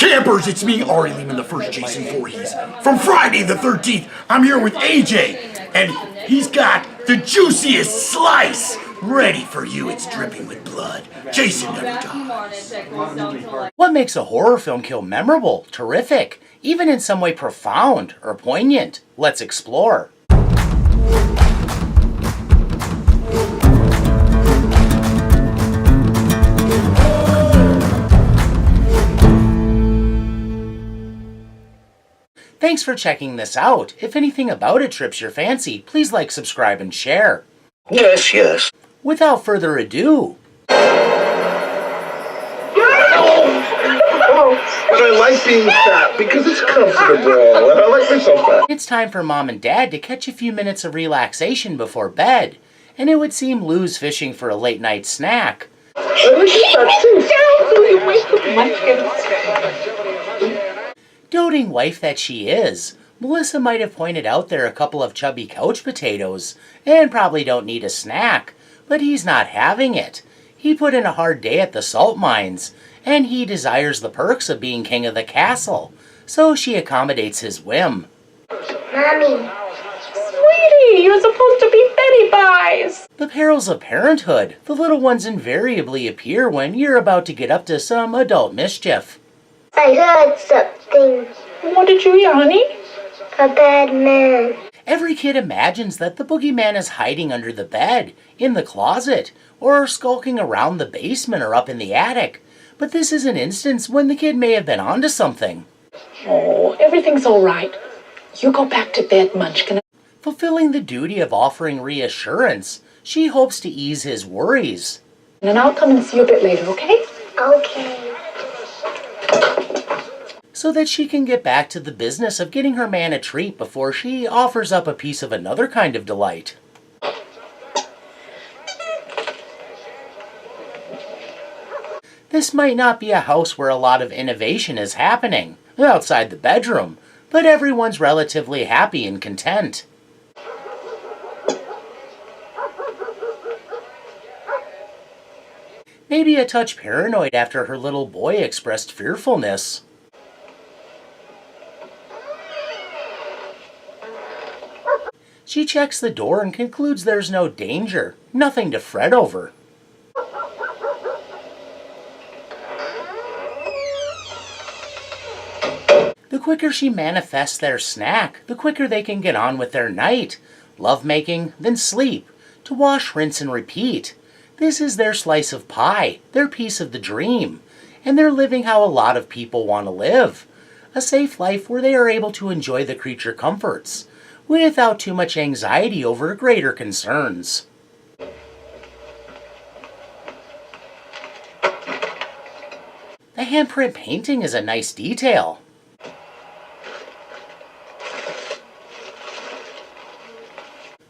Campers, it's me, Ari Lehman, the first Jason Voorhees. From Friday the 13th, I'm here with AJ, and he's got the juiciest slice ready for you. It's dripping with blood. Jason never dies. What makes a horror film kill memorable, terrific, even in some way profound or poignant? Let's explore. Thanks for checking this out. If anything about it trips your fancy, please like, subscribe, and share. Yes, yes. Without further ado. But I like being fat because it's comfortable, and I like myself fat. It's time for Mom and Dad to catch a few minutes of relaxation before bed, and it would seem Lou's fishing for a late night snack. Doting wife that she is, Melissa might have pointed out there a couple of chubby couch potatoes, and probably don't need a snack, but he's not having it. He put in a hard day at the salt mines, and he desires the perks of being king of the castle, so she accommodates his whim. Mommy. Sweetie, you're supposed to be Betty Buys. The perils of parenthood. The little ones invariably appear when you're about to get up to some adult mischief. I heard something. What did you hear, honey? A bad man. Every kid imagines that the boogeyman is hiding under the bed, in the closet, or skulking around the basement or up in the attic. But this is an instance when the kid may have been onto something. Oh, everything's all right. You go back to bed, Munchkin. Fulfilling the duty of offering reassurance, she hopes to ease his worries. And I'll come and see you a bit later, okay? Okay. So that she can get back to the business of getting her man a treat before she offers up a piece of another kind of delight. This might not be a house where a lot of innovation is happening, outside the bedroom, but everyone's relatively happy and content. Maybe a touch paranoid after her little boy expressed fearfulness. She checks the door and concludes there's no danger, nothing to fret over. The quicker she manifests their snack, the quicker they can get on with their night. Lovemaking, then sleep, to wash, rinse, and repeat. This is their slice of pie, their piece of the dream, and they're living how a lot of people want to live. A safe life where they are able to enjoy the creature comforts, without too much anxiety over greater concerns. The handprint painting is a nice detail.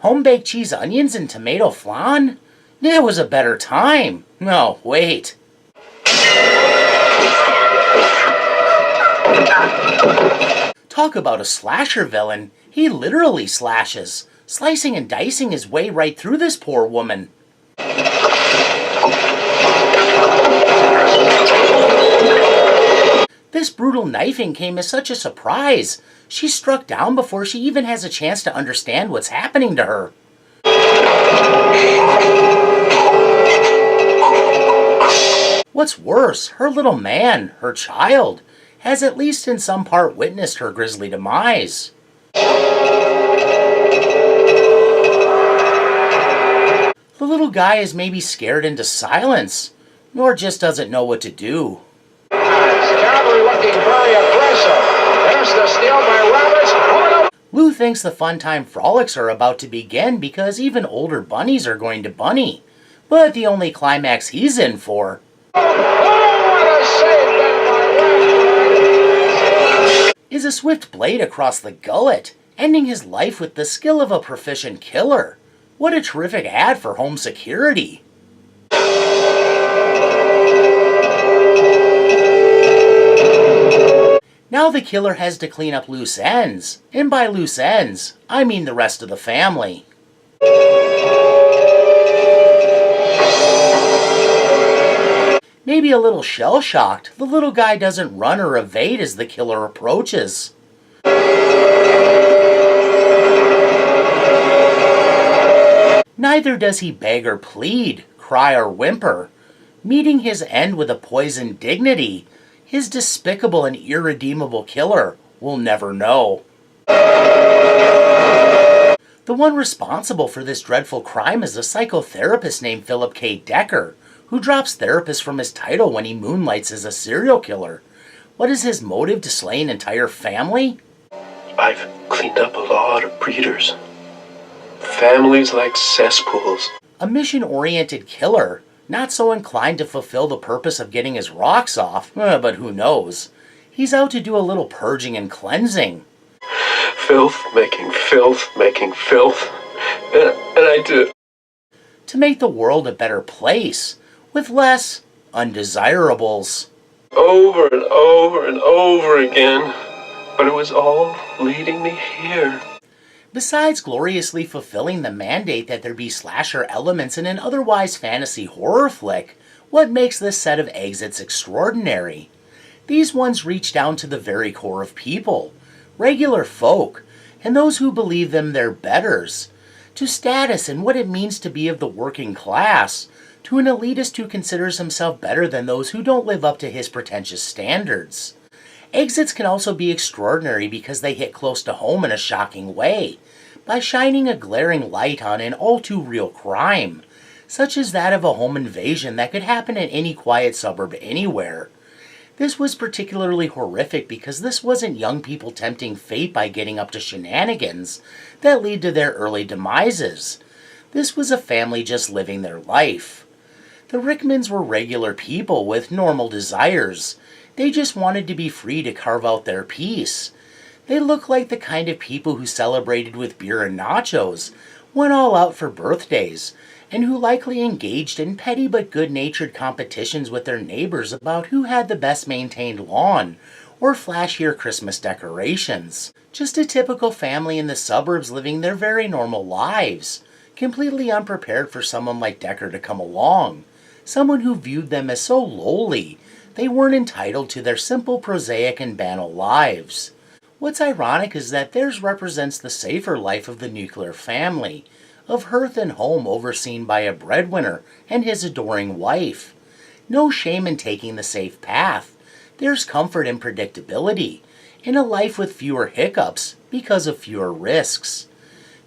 Home-baked cheese onions and tomato flan? It was a better time. No, wait. Talk about a slasher villain. He literally slashes, slicing and dicing his way right through this poor woman. This brutal knifing came as such a surprise. She's struck down before she even has a chance to understand what's happening to her. What's worse, her little man, her child, has at least in some part witnessed her grisly demise. The little guy is maybe scared into silence, or just doesn't know what to do. Cavalry looking very aggressive. There's the steal by Roberts. Lou thinks the fun time frolics are about to begin because even older bunnies are going to bunny. But the only climax he's in for is a swift blade across the gullet, ending his life with the skill of a proficient killer. What a terrific ad for home security. Now the killer has to clean up loose ends, and by loose ends, I mean the rest of the family. Maybe a little shell-shocked, the little guy doesn't run or evade as the killer approaches. Neither does he beg or plead, cry or whimper. Meeting his end with a poisoned dignity, his despicable and irredeemable killer will never know. The one responsible for this dreadful crime is a psychotherapist named Philip K. Decker, who drops therapist from his title when he moonlights as a serial killer. What is his motive to slay an entire family? I've cleaned up a lot of breeders. Families like cesspools. A mission-oriented killer, not so inclined to fulfill the purpose of getting his rocks off, but who knows. He's out to do a little purging and cleansing. Filth making filth. And I do. To make the world a better place, with less undesirables. Over and over and over again. But it was all leading me here. Besides gloriously fulfilling the mandate that there be slasher elements in an otherwise fantasy horror flick, what makes this set of exits extraordinary? These ones reach down to the very core of people, regular folk, and those who believe them their betters, to status and what it means to be of the working class, to an elitist who considers himself better than those who don't live up to his pretentious standards. Exits can also be extraordinary because they hit close to home in a shocking way, by shining a glaring light on an all-too-real crime, such as that of a home invasion that could happen in any quiet suburb anywhere. This was particularly horrific because this wasn't young people tempting fate by getting up to shenanigans that lead to their early demises. This was a family just living their life. The Rickmans were regular people with normal desires. They just wanted to be free to carve out their piece. They looked like the kind of people who celebrated with beer and nachos, went all out for birthdays, and who likely engaged in petty but good-natured competitions with their neighbors about who had the best maintained lawn or flashier Christmas decorations. Just a typical family in the suburbs living their very normal lives, completely unprepared for someone like Decker to come along, someone who viewed them as so lowly they weren't entitled to their simple, prosaic, and banal lives. What's ironic is that theirs represents the safer life of the nuclear family, of hearth and home overseen by a breadwinner and his adoring wife. No shame in taking the safe path. There's comfort in predictability, in a life with fewer hiccups because of fewer risks.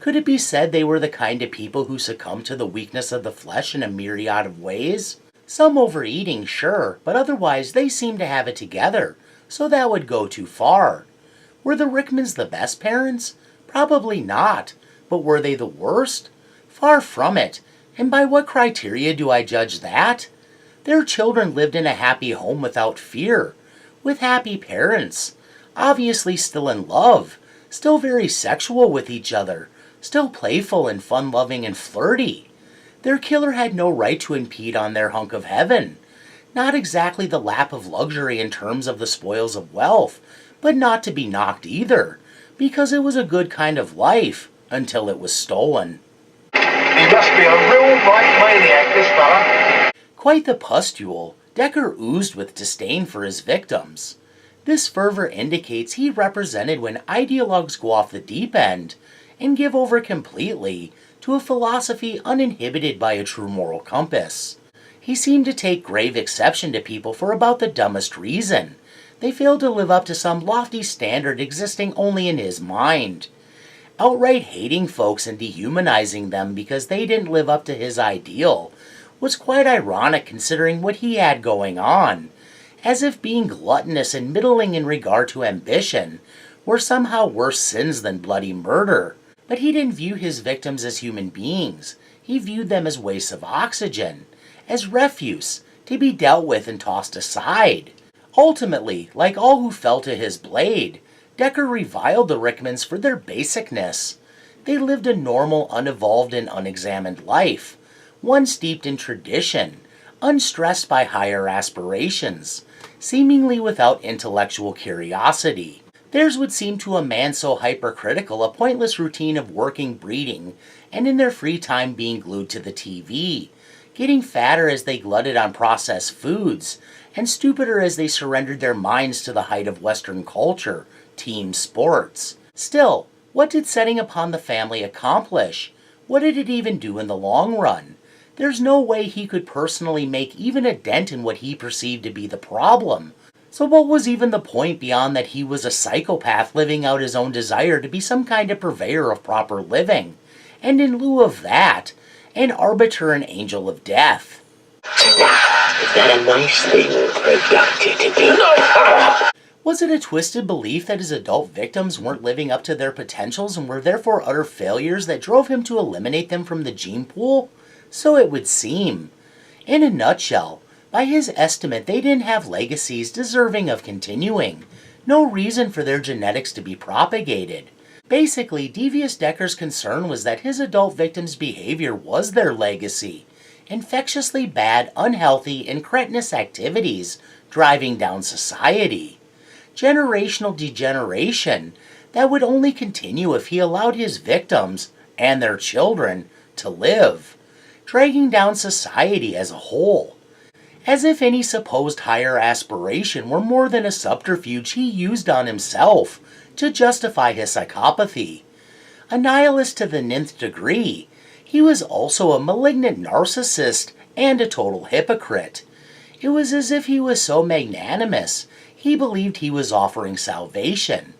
Could it be said they were the kind of people who succumb to the weakness of the flesh in a myriad of ways? Some overeating, sure, but otherwise they seem to have it together, so that would go too far. Were the Rickmans the best parents? Probably not. But were they the worst? Far from it. And by what criteria do I judge that? Their children lived in a happy home without fear, with happy parents, obviously still in love, still very sexual with each other, still playful and fun-loving and flirty. Their killer had no right to impede on their hunk of heaven. Not exactly the lap of luxury in terms of the spoils of wealth, but not to be knocked either, because it was a good kind of life, until it was stolen. He must be a real bright maniac, this fella. Quite the pustule, Decker oozed with disdain for his victims. This fervor indicates he represented when ideologues go off the deep end and give over completely to a philosophy uninhibited by a true moral compass. He seemed to take grave exception to people for about the dumbest reason. They failed to live up to some lofty standard existing only in his mind. Outright hating folks and dehumanizing them because they didn't live up to his ideal was quite ironic considering what he had going on, as if being gluttonous and middling in regard to ambition were somehow worse sins than bloody murder. But he didn't view his victims as human beings. He viewed them as wastes of oxygen, as refuse, to be dealt with and tossed aside. Ultimately, like all who fell to his blade, Decker reviled the Rickmans for their basicness. They lived a normal, unevolved, and unexamined life, one steeped in tradition, unstressed by higher aspirations, seemingly without intellectual curiosity. Theirs would seem to a man so hypercritical a pointless routine of working, breeding, and in their free time being glued to the TV, getting fatter as they glutted on processed foods, and stupider as they surrendered their minds to the height of Western culture, team sports. Still, what did setting upon the family accomplish? What did it even do in the long run? There's no way he could personally make even a dent in what he perceived to be the problem. So what was even the point beyond that he was a psychopath living out his own desire to be some kind of purveyor of proper living? And in lieu of that, an arbiter and angel of death. Is that a nice thing for a doctor to do? Was it a twisted belief that his adult victims weren't living up to their potentials and were therefore utter failures that drove him to eliminate them from the gene pool? So it would seem. In a nutshell, by his estimate, they didn't have legacies deserving of continuing. No reason for their genetics to be propagated. Basically, Devious Decker's concern was that his adult victims' behavior was their legacy. Infectiously bad, unhealthy, and cretinous activities driving down society. Generational degeneration that would only continue if he allowed his victims, and their children, to live, dragging down society as a whole. As if any supposed higher aspiration were more than a subterfuge he used on himself to justify his psychopathy. A nihilist to the nth degree, he was also a malignant narcissist and a total hypocrite. It was as if he was so magnanimous, he believed he was offering salvation.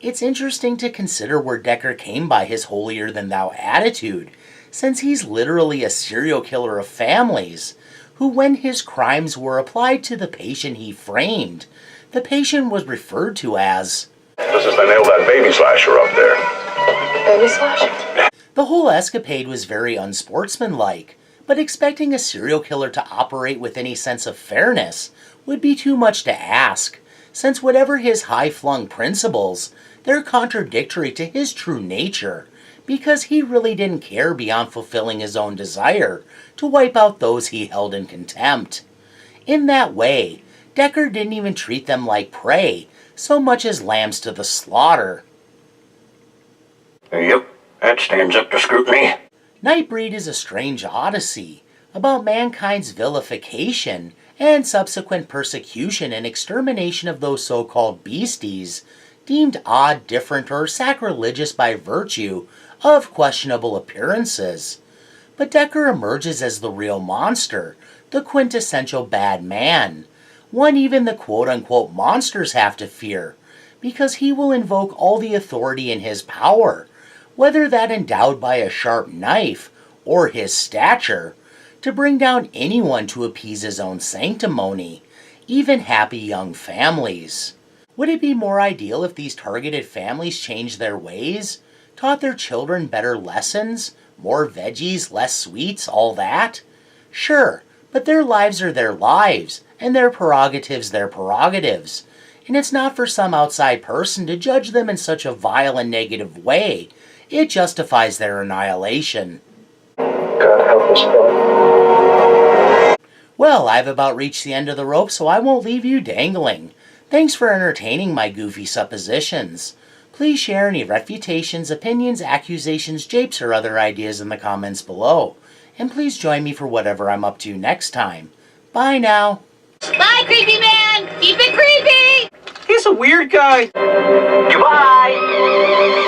It's interesting to consider where Decker came by his holier-than-thou attitude, since he's literally a serial killer of families, who, when his crimes were applied to the patient he framed, the patient was referred to as... This is the nail that baby slasher up there. Baby slasher? The whole escapade was very unsportsmanlike, but expecting a serial killer to operate with any sense of fairness would be too much to ask, since whatever his high-flung principles, they're contradictory to his true nature, because he really didn't care beyond fulfilling his own desire to wipe out those he held in contempt. In that way, Decker didn't even treat them like prey, so much as lambs to the slaughter. Yep, that stands up to scrutiny. Nightbreed is a strange odyssey about mankind's vilification and subsequent persecution and extermination of those so-called beasties deemed odd, different, or sacrilegious by virtue of questionable appearances. But Decker emerges as the real monster, the quintessential bad man, one even the quote-unquote monsters have to fear, because he will invoke all the authority in his power, whether that endowed by a sharp knife or his stature, to bring down anyone to appease his own sanctimony, even happy young families. Would it be more ideal if these targeted families changed their ways, taught their children better lessons, more veggies, less sweets, all that? Sure, but their lives are their lives, and their prerogatives their prerogatives, and it's not for some outside person to judge them in such a vile and negative way. It justifies their annihilation. God help us, Phil. Well, I've about reached the end of the rope, so I won't leave you dangling. Thanks for entertaining my goofy suppositions. Please share any refutations, opinions, accusations, japes, or other ideas in the comments below. And please join me for whatever I'm up to next time. Bye now. Bye, creepy man! Keep it creepy! He's a weird guy. Goodbye.